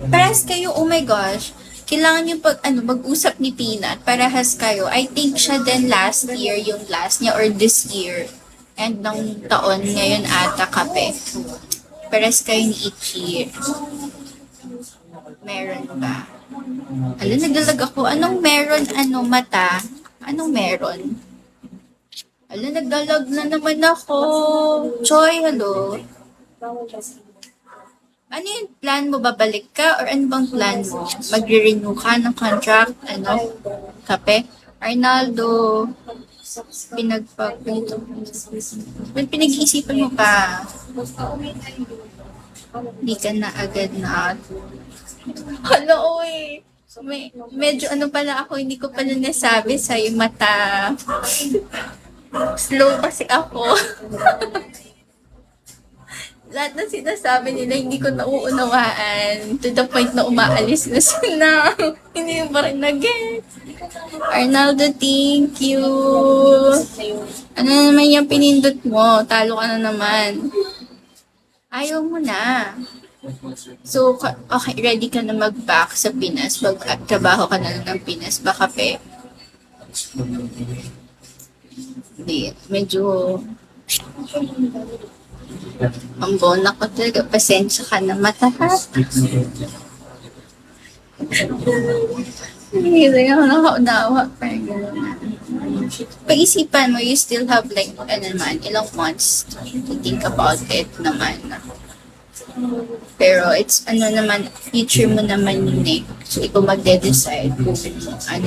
Parehas kayo, oh my gosh. Kailangan yung mag-usap ni Peanut. Parehas kayo. I think siya din last year, yung last niya, or this year. And ng taon, ngayon ata kape. Parehas kayo ni Ichi. Meron ba? Ala, naglalag ako. Anong meron? Mata? Anong meron? Ala, naglalag na naman ako. Choy, hello. Ano yung plan mo? Babalik ka? Or ano bang plan mo? Magre-renew ka ng contract? Kape? Arnaldo, pinag-iisipan mo pa. Hindi ka na agad na. Hello, oy. Medyo pala ako, hindi ko pala nasabi sa'yo, mata. Slow kasi ako. Lahat na sinasabi nila, hindi ko nauunawaan. To the point na umaalis na sila. Hindi mo pa rin nag-get. Arnaldo, thank you. Ano naman yung pinindot mo? Talo ka na naman. Ayaw mo na. So, okay, ready ka na mag-back sa Pinas. Mag-trabaho ka na lang ng Pinas. Baka hindi, medyo ang bona ko talaga. Pasensya ka na, mata, ha? Hindi ako nakaunawa. Parang gano'n na. Pag-isipan mo, you still have like, ilang months to think about it naman. Pero it's, future mo naman yun eh. So, ikaw magde-decide kung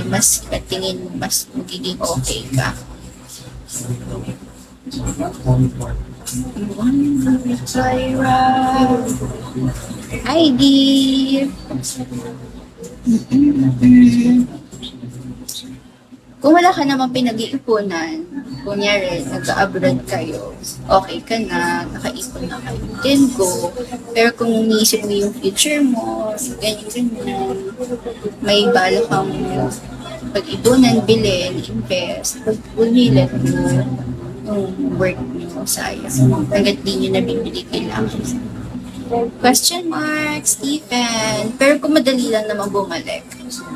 mas tingin mo, mas magiging okay ka. Hi, dear. Kung wala ka namang pinag-iipunan, kunyari, nag-abroad kayo, okay ka na, nakaipon na kayo, then go. Pero kung iniisip mo yung future mo, ganyan, may bala kang pag-ipunan, bilhin, invest, pag-unilan mo, yung work mo, sayang. Hanggat di nyo nabibili kailangan. Question mark, Stephen. Pero kung madali lang naman bumalik,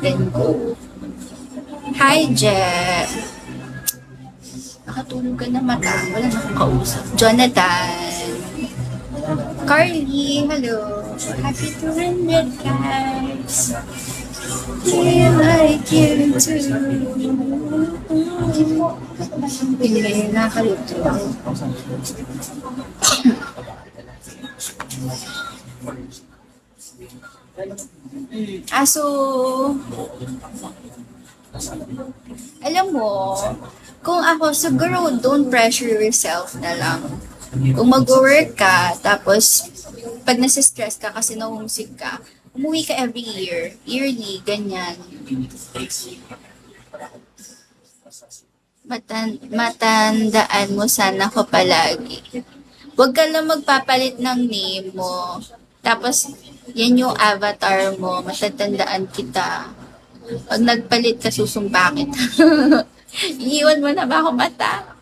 then go. Hi, Jeff. Nakatulog ka na mata. Wala na akong kausap. Jonathan. Carly, hello. Happy 200, guys. Feel like you too. Hindi, nakaluto. So, alam mo, kung ako, siguro don't pressure yourself na lang. Kung mag-work ka, tapos pag nasa-stress ka kasi na-homesick ka, umuwi ka every year, yearly, ganyan. Matandaan mo sana ko palagi. Huwag ka lang magpapalit ng name mo. Tapos, yan yung avatar mo, matatandaan kita. Pag nagpalit ka, susumpa kita. Iiwan mo na ba ako mata?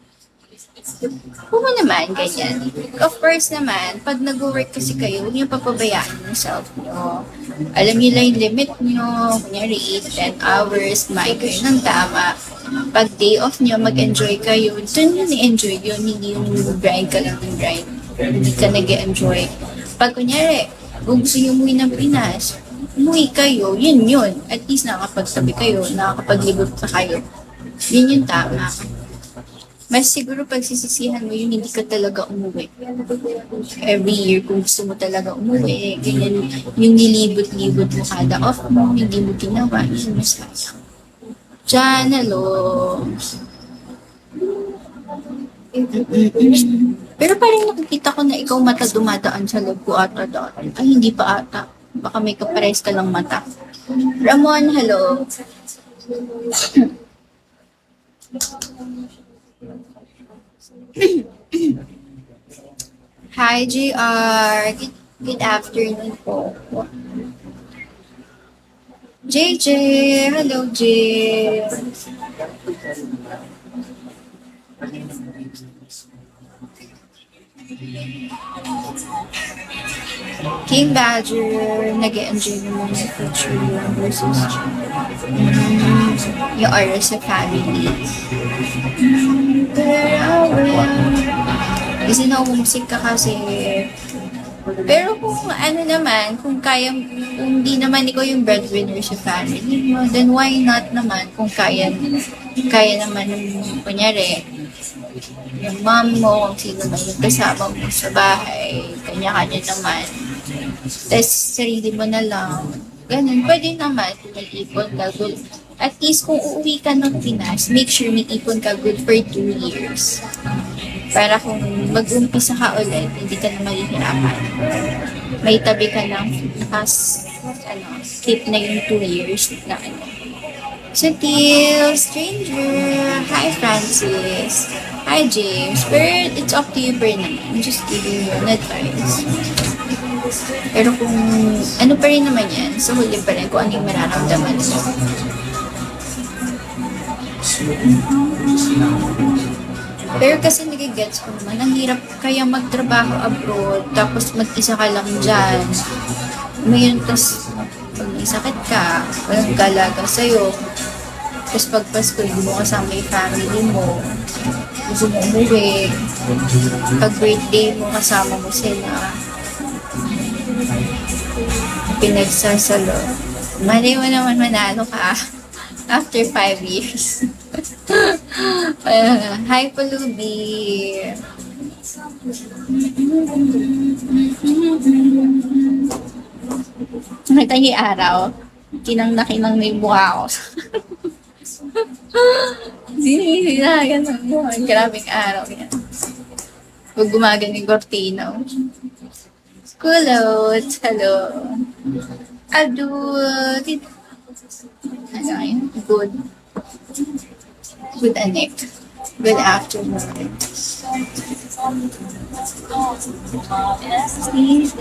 Kung naman, ganyan. Of course naman, pag nag-work kasi kayo, huwag niyo papabayaan yung self niyo. Alam niyo lang yung limit niyo. Kunyari, 8-10 hours, kumain kayo ng tama. Pag day off niyo, mag-enjoy kayo. Doon yun i-enjoy yun. Hindi yung grind ka lang ng grind. Hindi ka nag-enjoy. Pag kunyari, kung gusto niyo umuwi ng Pinas, umuwi kayo, yun. At least nakakapagsabi kayo, nakakapaglibot ka kayo. Yun yung tama. Mas siguro pagsisisihan mo yun, hindi ka talaga umuwi. Every year, kung gusto mo talaga umuwi, ganyan, yung nilibot-libot mo kada off mo, hindi mo ginawa, yun masayang. Diyan, hello. Pero parang nakikita ko na ikaw mata dumadaan sa loob ko ata dati. Ay, hindi pa ata. Baka may kapares ka lang mata. Ramon, hello. Hi, JR. Good afternoon po. JJ, hello, J. King Badger, nag-enjoy naman sa future versus yung Aura sa family. Kasi na-homesick ka kasi. Pero kung ano naman, kung kaya, kung di naman ikaw yung breadwinner sa family mo, then why not naman kung kaya naman kunyari, yung mom mo, kung sino man yung kasama mo sa bahay, kanya-kanya naman. Tapos sarili mo na lang. Ganun, pwede naman kung may ipon ka good. At least kung uuwi ka ng Pinas, make sure may ipon ka good for 2 years. Para kung mag-umpisa ka ulit, hindi ka na mahihirapan. May tabi ka ng keep na yung 2 years na ano. So, till stranger. Hi, Francis. Hi, James. But it's up to you, Bernard. I'm just giving you an advice. Pero kung ano pa rin naman yan, sa huli pa rin kung ano yung mararamdaman mo. Pero kasi nagigets ko naman, ang hirap kaya magtrabaho abroad, tapos mag-isa ka lang dyan. Ngayon, tapos pag may sakit ka, walang galaga sa'yo. Tapos pag Pasko, hindi mo kasama yung family mo. Gusto mo umuwi. Pag birthday mo, kasama mo sila. Pinagsasalo. Malay mo naman manalo ka after 5 years. Hi, Palubi. Nakita niyo yung araw? Kinang na yung mukha ko. Ganun mo. Grabing araw yan. Pag gumagan yung Gortino. Kulot. Hello. Adult. Ano yun? Good. Good anik. Good afternoon. Sleep.